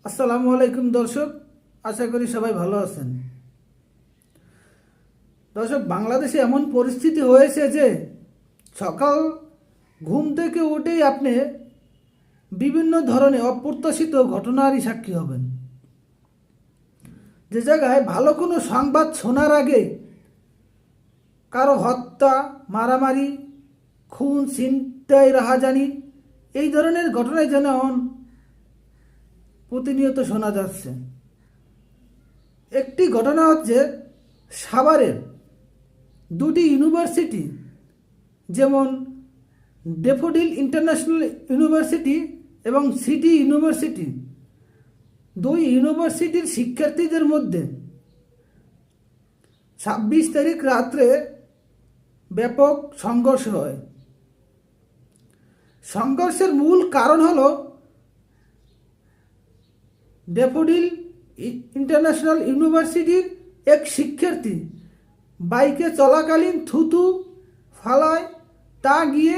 আসসালামু আলাইকুম দর্শক, আশা করি সবাই ভালো আছেন। দর্শক, বাংলাদেশে এমন পরিস্থিতি হয়েছে যে সকাল ঘুম থেকে উঠেই আপনি বিভিন্ন ধরনের অপ্রত্যাশিত ঘটনারই সাক্ষী হবেন। যে জায়গায় ভালো কোনো সংবাদ শোনার আগে কারো হত্যা, মারামারি, খুন, ছিনতাই, রাহাজানি এই ধরনের ঘটনাই যেন প্রতিনিয়ত শোনা যাচ্ছে। একটি ঘটনা হচ্ছে সাভারের দুটি ইউনিভার্সিটি, যেমন ডেফোডিল ইন্টারন্যাশনাল ইউনিভার্সিটি এবং সিটি ইউনিভার্সিটি, দুই ইউনিভার্সিটির শিক্ষার্থীদের মধ্যে 26 তারিখ রাত্রে ব্যাপক সংঘর্ষ হয়। সংঘর্ষের মূল কারণ হল ডেফোডিল ইন্টারন্যাশনাল ইউনিভার্সিটির এক শিক্ষার্থী বাইকে চলাকালীন থুতু ফালায়, তা গিয়ে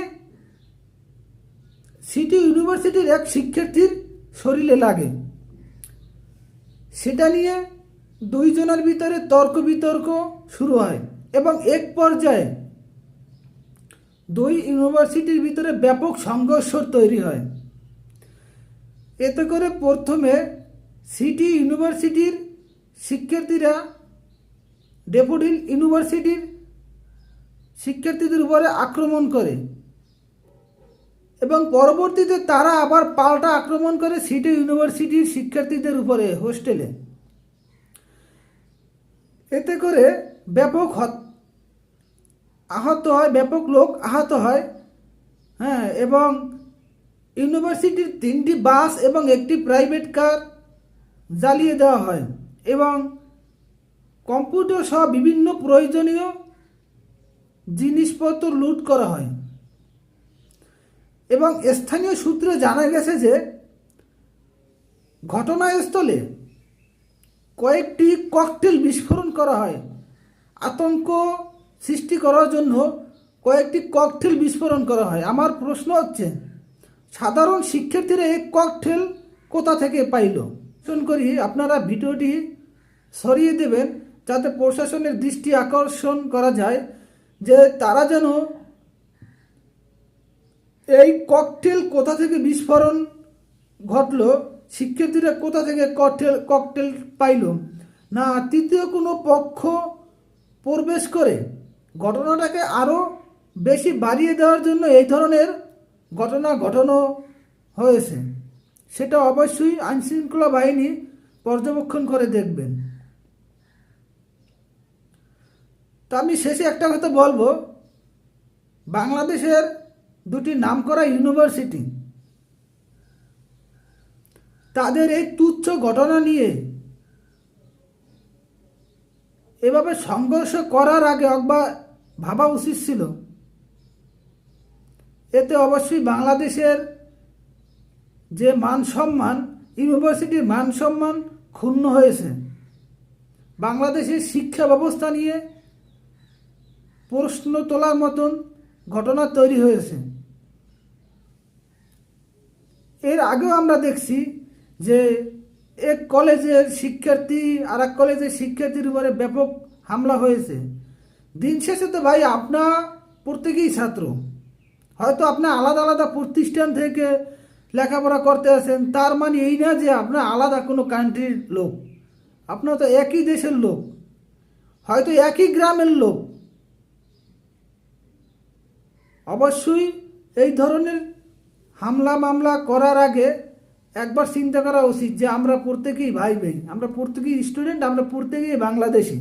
সিটি ইউনিভার্সিটির এক শিক্ষার্থীর শরীরে লাগে। সেটা নিয়ে দুইজনের ভিতরে তর্ক বিতর্ক শুরু হয় এবং এক পর্যায়ে দুই ইউনিভার্সিটির ভিতরে ব্যাপক সংঘর্ষ তৈরি হয়। এতে করে প্রথমে সিটি ইউনিভার্সিটির শিক্ষার্থীরা ডেফোডিল ইউনিভার্সিটির শিক্ষার্থীদের উপরে আক্রমণ করে এবং পরবর্তীতে তারা আবার পাল্টা আক্রমণ করে সিটি ইউনিভার্সিটির শিক্ষার্থীদের উপরে হোস্টেলে। এতে করে ব্যাপক ব্যাপক লোক আহত হয়। এবং ইউনিভার্সিটির 3টি বাস এবং একটি প্রাইভেট কার জ্বালিয়ে দেওয়া হয় এবং কম্পিউটার সহ বিভিন্ন প্রয়োজনীয় জিনিসপত্র লুট করা হয়। এবং স্থানীয় সূত্রে জানা গেছে যে ঘটনাস্থলে কয়েকটি ককটেল বিস্ফোরণ করা হয়। আতঙ্ক সৃষ্টি করার জন্য কয়েকটি ককটেল বিস্ফোরণ করা হয়। আমার প্রশ্ন হচ্ছে, সাধারণ শিক্ষার্থীরা এই ককটেল কোথা থেকে পাইল? করি আপনারা ভিডিওটি সরিয়ে দেবেন যাতে প্রশাসনের দৃষ্টি আকর্ষণ করা যায় যে তারা যেন এই ককটেল কোথা থেকে বিস্ফোরণ ঘটলো, শিক্ষার্থীরা কোথা থেকে ককটেল পাইল, না তৃতীয় কোনো পক্ষ প্রবেশ করে ঘটনাটাকে আরও বেশি বাড়িয়ে দেওয়ার জন্য এই ধরনের ঘটনা ঘটানো হয়েছে, সেটা অবশ্যই আইনশৃঙ্খলা বাহিনী পর্যবেক্ষণ করে দেখবেন। তো আমি শেষে একটা কথা বলবো, বাংলাদেশের দুটি নামকরা ইউনিভার্সিটি তাদের এই তুচ্ছ ঘটনা নিয়ে এভাবে সংঘর্ষ করার আগে একবার ভাবা উচিত ছিল। এতে অবশ্যই বাংলাদেশের যে মান সম্মান, ইউনিভার্সিটির মান সম্মান ক্ষুণ্ণ হয়েছে। বাংলাদেশের শিক্ষা ব্যবস্থা নিয়ে প্রশ্ন তোলার মতন ঘটনা তৈরি হয়েছে। এর আগেও আমরা দেখছি যে এক কলেজের শিক্ষার্থী আর এক কলেজের শিক্ষার্থীর উপরে ব্যাপক হামলা হয়েছে। দিন শেষে তো ভাই আপনার প্রত্যেকেই ছাত্র, হয়তো আপনার আলাদা আলাদা প্রতিষ্ঠান থেকে লেখাপড়া করতে আসেন, তার মানে এই না যে আপনার আলাদা কোনো কান্ট্রির লোক। আপনার তো একই দেশের লোক, হয়তো একই গ্রামের লোক। অবশ্যই এই ধরনের হামলা মামলা করার আগে একবার চিন্তা করা উচিত যে আমরা প্রত্যেকেই ভাই ভাই, আমরা প্রত্যেকেই স্টুডেন্ট, আমরা প্রত্যেকেই বাংলাদেশি।